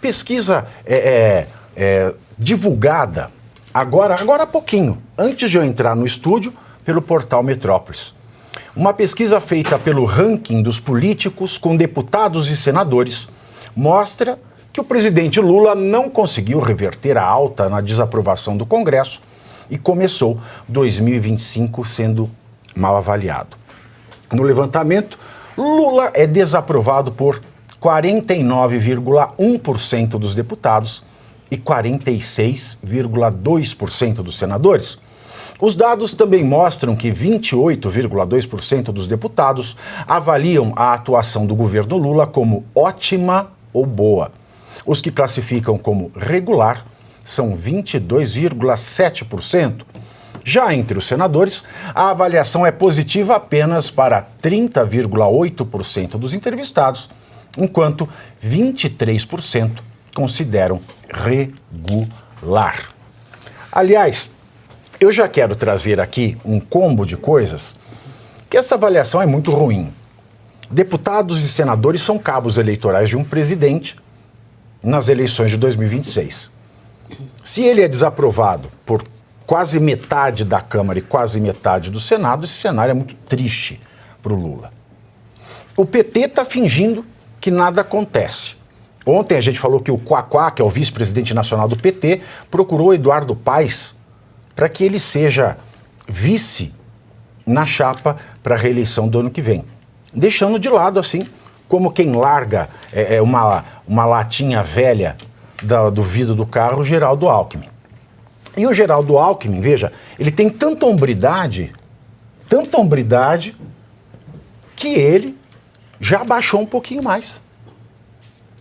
Pesquisa divulgada agora há pouquinho, antes de eu entrar no estúdio, pelo portal Metrópolis. Uma pesquisa feita pelo ranking dos políticos com deputados e senadores mostra que o presidente Lula não conseguiu reverter a alta na desaprovação do Congresso e começou 2025 sendo mal avaliado. No levantamento, Lula é desaprovado por 49,1% dos deputados e 46,2% dos senadores. Os dados também mostram que 28,2% dos deputados avaliam a atuação do governo Lula como ótima ou boa. Os que classificam como regular são 22,7%. Já entre os senadores, a avaliação é positiva apenas para 30,8% dos entrevistados, enquanto 23% consideram regular. Aliás, eu já quero trazer aqui um combo de coisas que essa avaliação é muito ruim. Deputados e senadores são cabos eleitorais de um presidente nas eleições de 2026. Se ele é desaprovado por quase metade da Câmara e quase metade do Senado, esse cenário é muito triste para o Lula. O PT está fingindo que nada acontece. Ontem a gente falou que o Quaquá, que é o vice-presidente nacional do PT, procurou Eduardo Paes para que ele seja vice na chapa para a reeleição do ano que vem. Deixando de lado, assim, como quem larga uma latinha velha do vidro do carro, o Geraldo Alckmin. E o Geraldo Alckmin, veja, ele tem tanta hombridade, que ele já baixou um pouquinho mais.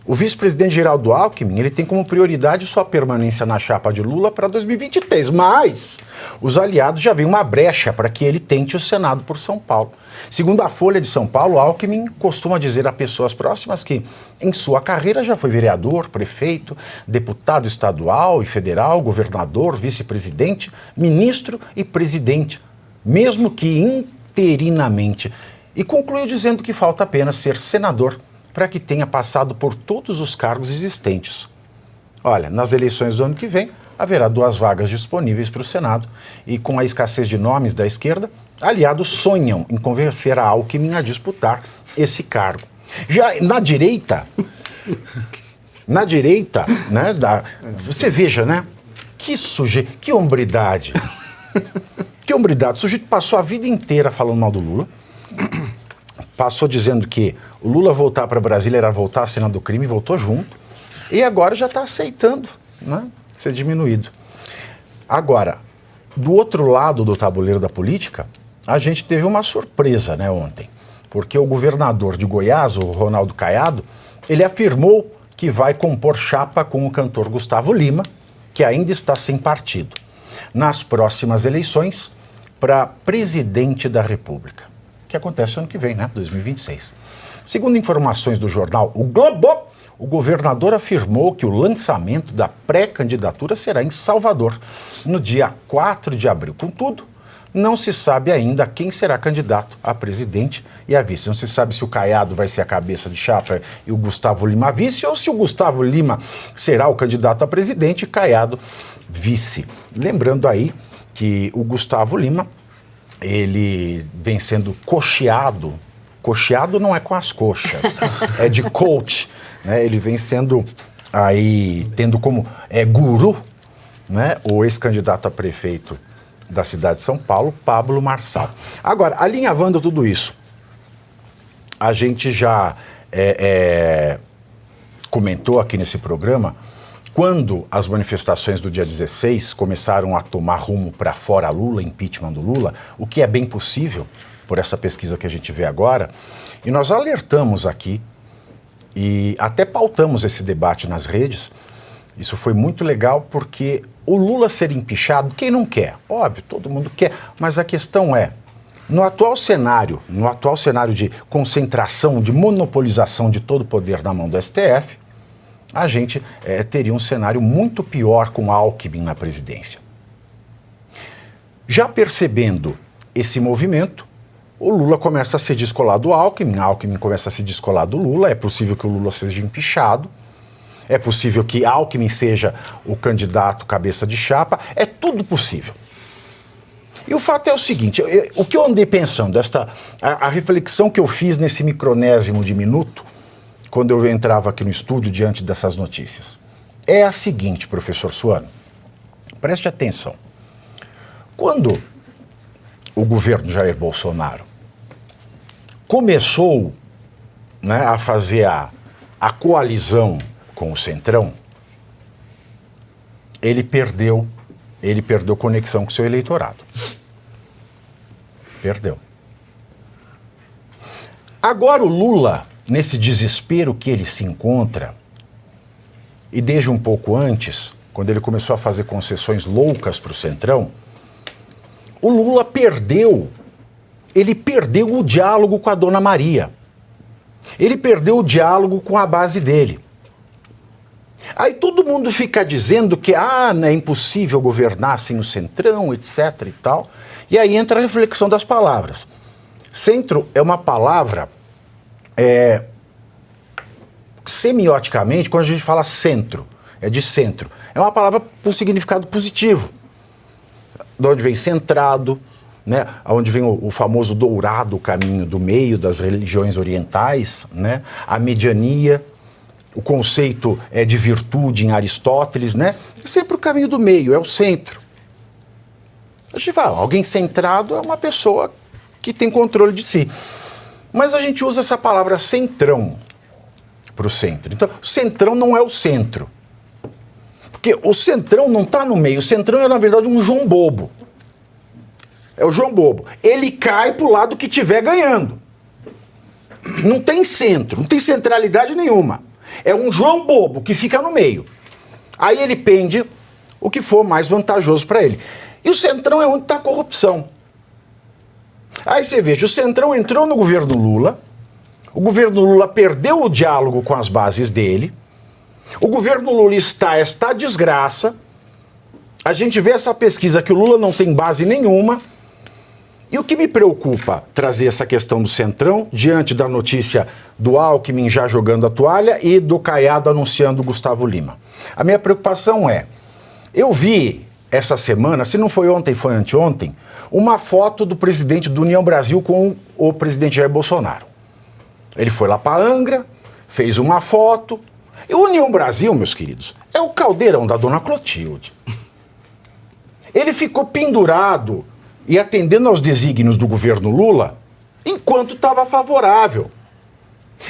O vice-presidente Geraldo Alckmin, ele tem como prioridade sua permanência na chapa de Lula para 2023, mas os aliados já veem uma brecha para que ele tente o Senado por São Paulo. Segundo a Folha de São Paulo, Alckmin costuma dizer a pessoas próximas que em sua carreira já foi vereador, prefeito, deputado estadual e federal, governador, vice-presidente, ministro e presidente, mesmo que interinamente. E concluiu dizendo que falta apenas ser senador para que tenha passado por todos os cargos existentes. Olha, nas eleições do ano que vem, haverá 2 vagas disponíveis para o Senado e com a escassez de nomes da esquerda, aliados sonham em convencer a Alckmin a disputar esse cargo. Já na direita, né, você veja, né, que hombridade, que hombridade. O sujeito passou a vida inteira falando mal do Lula, passou dizendo que o Lula voltar para Brasília era voltar à cena do crime, voltou junto, e agora já está aceitando, né, ser diminuído. Agora, do outro lado do tabuleiro da política, a gente teve uma surpresa, né, ontem, porque o governador de Goiás, o Ronaldo Caiado, ele afirmou que vai compor chapa com o cantor Gustavo Lima, que ainda está sem partido, nas próximas eleições para presidente da República, que acontece ano que vem, né, 2026. Segundo informações do jornal O Globo, o governador afirmou que o lançamento da pré-candidatura será em Salvador, no dia 4 de abril. Contudo, não se sabe ainda quem será candidato a presidente e a vice. Não se sabe se o Caiado vai ser a cabeça de chapa e o Gustavo Lima vice, ou se o Gustavo Lima será o candidato a presidente e Caiado vice. Lembrando aí que o Gustavo Lima, ele vem sendo cocheado não é com as coxas, é de coach, né? Ele vem sendo aí, tendo como guru, né, o ex-candidato a prefeito da cidade de São Paulo, Pablo Marçal. Agora, alinhavando tudo isso, a gente já comentou aqui nesse programa, quando as manifestações do dia 16 começaram a tomar rumo para fora Lula, impeachment do Lula, o que é bem possível, por essa pesquisa que a gente vê agora, e nós alertamos aqui e até pautamos esse debate nas redes. Isso foi muito legal porque o Lula ser empichado, quem não quer? Óbvio, todo mundo quer, mas a questão é, no atual cenário de concentração, de monopolização de todo o poder na mão do STF, a gente teria um cenário muito pior com Alckmin na presidência. Já percebendo esse movimento, o Lula começa a se descolar do Alckmin, Alckmin começa a se descolar do Lula, é possível que o Lula seja empichado, é possível que Alckmin seja o candidato cabeça de chapa, é tudo possível. E o fato é o seguinte, o que eu andei pensando, a reflexão que eu fiz nesse micronésimo de minuto, quando eu entrava aqui no estúdio diante dessas notícias, é a seguinte, professor Suano, preste atenção. Quando o governo Jair Bolsonaro começou, né, a fazer a coalizão com o Centrão, ele perdeu conexão com o seu eleitorado. Perdeu. Agora o Lula, nesse desespero que ele se encontra, e desde um pouco antes, quando ele começou a fazer concessões loucas para o Centrão, o Lula perdeu o diálogo com a Dona Maria. Ele perdeu o diálogo com a base dele. Aí todo mundo fica dizendo que não é impossível governar sem o Centrão, etc. e tal. E aí entra a reflexão das palavras. Centro é uma palavra, semioticamente, quando a gente fala centro, é de centro, é uma palavra com significado positivo. De onde vem centrado, né? Onde vem o famoso dourado caminho do meio das religiões orientais, né? A mediania, o conceito de virtude em Aristóteles, né? É sempre o caminho do meio, é o centro. A gente fala, alguém centrado é uma pessoa que tem controle de si. Mas a gente usa essa palavra centrão para o centro. Então, o centrão não é o centro. Porque o Centrão não está no meio. O Centrão é, na verdade, um João Bobo. É o João Bobo. Ele cai para o lado que estiver ganhando. Não tem centro, não tem centralidade nenhuma. É um João Bobo que fica no meio. Aí ele pende o que for mais vantajoso para ele. E o Centrão é onde está a corrupção. Aí você veja, o Centrão entrou no governo Lula, o governo Lula perdeu o diálogo com as bases dele, o governo Lula está esta desgraça, a gente vê essa pesquisa que o Lula não tem base nenhuma, e o que me preocupa trazer essa questão do Centrão, diante da notícia do Alckmin já jogando a toalha e do Caiado anunciando o Gustavo Lima. A minha preocupação eu vi essa semana, se não foi ontem, foi anteontem, uma foto do presidente do União Brasil com o presidente Jair Bolsonaro. Ele foi lá para Angra, fez uma foto. E o União Brasil, meus queridos, é o caldeirão da dona Clotilde. Ele ficou pendurado e atendendo aos desígnios do governo Lula enquanto estava favorável.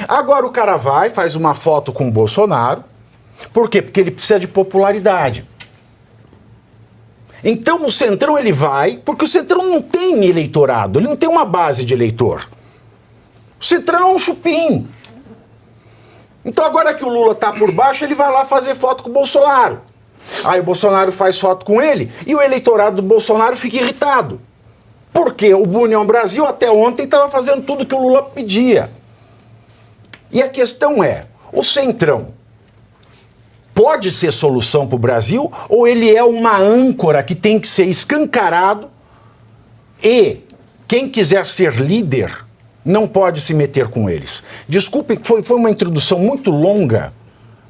Agora o cara faz uma foto com o Bolsonaro. Por quê? Porque ele precisa de popularidade. Então o Centrão ele vai, porque o Centrão não tem eleitorado, ele não tem uma base de eleitor. O Centrão é um chupim. Então agora que o Lula tá por baixo, ele vai lá fazer foto com o Bolsonaro. Aí o Bolsonaro faz foto com ele e o eleitorado do Bolsonaro fica irritado. Porque o União Brasil até ontem estava fazendo tudo que o Lula pedia. E a questão é, o Centrão pode ser solução para o Brasil ou ele é uma âncora que tem que ser escancarado e quem quiser ser líder não pode se meter com eles? Desculpem, foi uma introdução muito longa,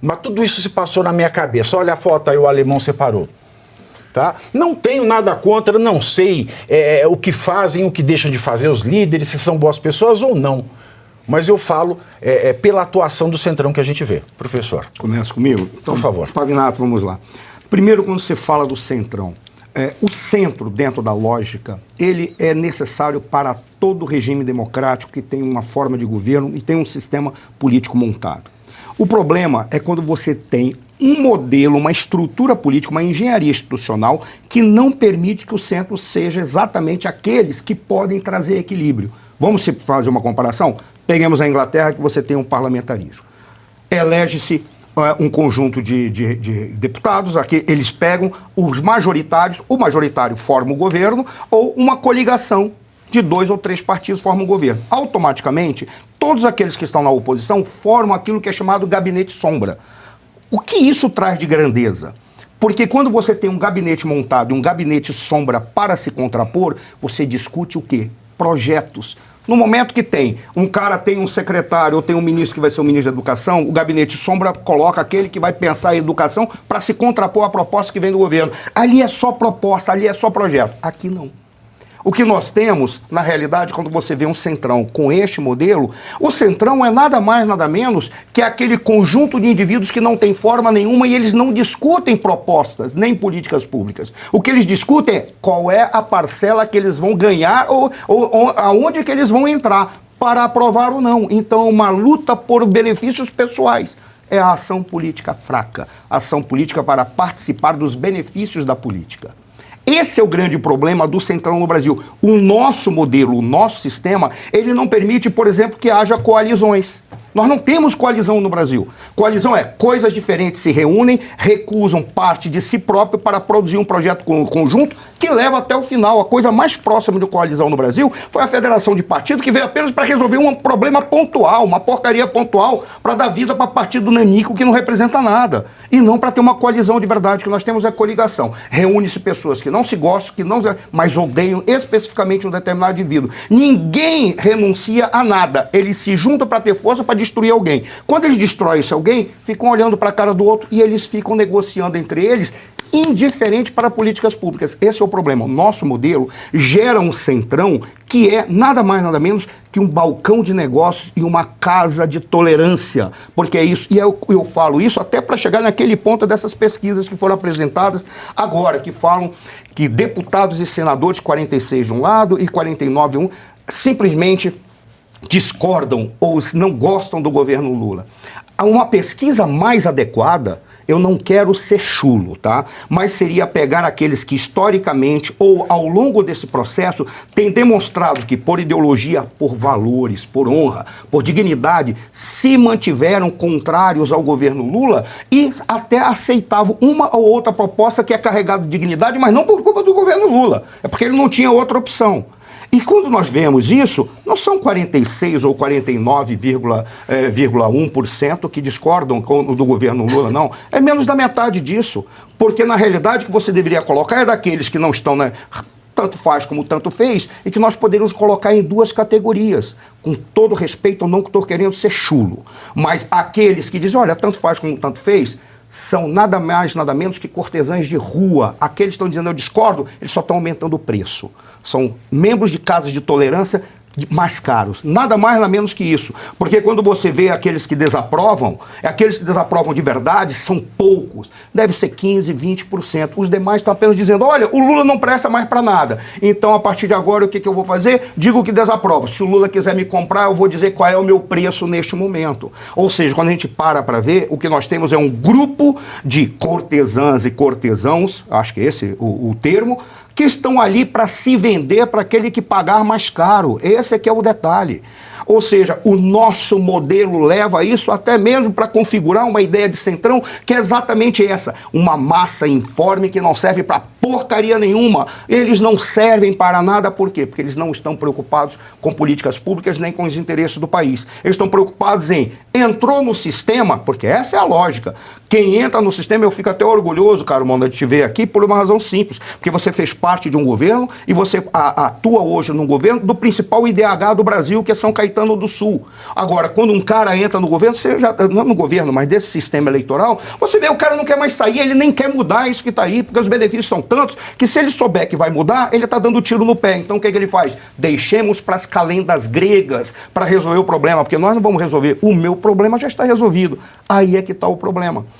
mas tudo isso se passou na minha cabeça. Olha a foto aí, o alemão separou. Tá? Não tenho nada contra, não sei o que fazem, o que deixam de fazer os líderes, se são boas pessoas ou não. Mas eu falo pela atuação do Centrão que a gente vê. Professor. Começa comigo? Então, por favor. Pavinato, vamos lá. Primeiro, quando você fala do Centrão, o centro, dentro da lógica, ele é necessário para todo regime democrático que tem uma forma de governo e tem um sistema político montado. O problema é quando você tem um modelo, uma estrutura política, uma engenharia institucional que não permite que o centro seja exatamente aqueles que podem trazer equilíbrio. Vamos fazer uma comparação? Peguemos a Inglaterra, que você tem um parlamentarismo. Elege-se um conjunto de deputados, aqui eles pegam os majoritários, o majoritário forma o governo, ou uma coligação de 2 ou 3 partidos formam o governo. Automaticamente, todos aqueles que estão na oposição formam aquilo que é chamado gabinete sombra. O que isso traz de grandeza? Porque quando você tem um gabinete montado e um gabinete sombra para se contrapor, você discute o quê? Projetos. No momento que tem um cara, tem um secretário ou tem um ministro que vai ser o ministro da Educação, o gabinete sombra coloca aquele que vai pensar a educação para se contrapor à proposta que vem do governo. Ali é só proposta, ali é só projeto. Aqui não. O que nós temos, na realidade, quando você vê um Centrão com este modelo, o Centrão é nada mais, nada menos que aquele conjunto de indivíduos que não tem forma nenhuma e eles não discutem propostas, nem políticas públicas. O que eles discutem é qual é a parcela que eles vão ganhar ou aonde que eles vão entrar para aprovar ou não. Então, uma luta por benefícios pessoais. É a ação política fraca, a ação política para participar dos benefícios da política. Esse é o grande problema do Centrão no Brasil. O nosso modelo, o nosso sistema, ele não permite, por exemplo, que haja coalizões. Nós não temos coalizão no Brasil. Coalizão é coisas diferentes se reúnem, recusam parte de si próprio para produzir um projeto conjunto que leva até o final. A coisa mais próxima de coalizão no Brasil foi a federação de partido, que veio apenas para resolver um problema pontual, uma porcaria pontual, para dar vida para partido nanico que não representa nada. E não para ter uma coalizão de verdade. O que nós temos é coligação. Reúne-se pessoas que não se gostam, mas odeiam especificamente um determinado indivíduo. Ninguém renuncia a nada. Eles se juntam para ter força para destruir alguém. Quando eles destroem esse alguém, ficam olhando para a cara do outro e eles ficam negociando entre eles, indiferente para políticas públicas. Esse é o problema. O nosso modelo gera um Centrão que é nada mais, nada menos que um balcão de negócios e uma casa de tolerância. Porque é isso. E eu falo isso até para chegar naquele ponto dessas pesquisas que foram apresentadas agora, que falam que deputados e senadores, 46 de um lado e 49 de um, simplesmente discordam ou não gostam do governo Lula. Uma pesquisa mais adequada, eu não quero ser chulo, tá? Mas seria pegar aqueles que historicamente ou ao longo desse processo têm demonstrado que por ideologia, por valores, por honra, por dignidade, se mantiveram contrários ao governo Lula e até aceitavam uma ou outra proposta que é carregada de dignidade, mas não por culpa do governo Lula, é porque ele não tinha outra opção. E quando nós vemos isso, não são 46 ou 49,1% que discordam do governo Lula, não. É menos da metade disso. Porque, na realidade, o que você deveria colocar é daqueles que não estão, né, tanto faz como tanto fez, e que nós poderíamos colocar em duas categorias. Com todo respeito, eu não estou querendo ser chulo. Mas aqueles que dizem, olha, tanto faz como tanto fez, são nada mais, nada menos que cortesãs de rua. Aqueles que estão dizendo eu discordo, eles só estão aumentando o preço. São membros de casas de tolerância mais caros. Nada mais, nada menos que isso. Porque quando você vê aqueles que desaprovam, aqueles que desaprovam de verdade são poucos. Deve ser 15%, 20%. Os demais estão apenas dizendo, olha, o Lula não presta mais para nada. Então, a partir de agora, o que eu vou fazer? Digo que desaprovo. Se o Lula quiser me comprar, eu vou dizer qual é o meu preço neste momento. Ou seja, quando a gente para ver, o que nós temos é um grupo de cortesãs e cortesãos, acho que esse é o termo, que estão ali para se vender para aquele que pagar mais caro. Esse é que é o detalhe. Ou seja, o nosso modelo leva isso até mesmo para configurar uma ideia de Centrão que é exatamente essa. Uma massa informe que não serve para porcaria nenhuma. Eles não servem para nada, por quê? Porque eles não estão preocupados com políticas públicas nem com os interesses do país. Eles estão preocupados em entrou no sistema, porque essa é a lógica. Quem entra no sistema, eu fico até orgulhoso, cara, Mondo, de te ver aqui por uma razão simples. Porque você fez parte de um governo e você atua hoje num governo do principal IDH do Brasil, que é São Caetano do Sul. Agora, quando um cara entra no governo, você já, não no governo, mas desse sistema eleitoral, você vê o cara não quer mais sair, ele nem quer mudar isso que está aí, porque os benefícios são tantos que se ele souber que vai mudar, ele está dando tiro no pé. Então o que ele faz? Deixemos para as calendas gregas para resolver o problema, porque nós não vamos resolver. O meu problema já está resolvido. Aí é que está o problema.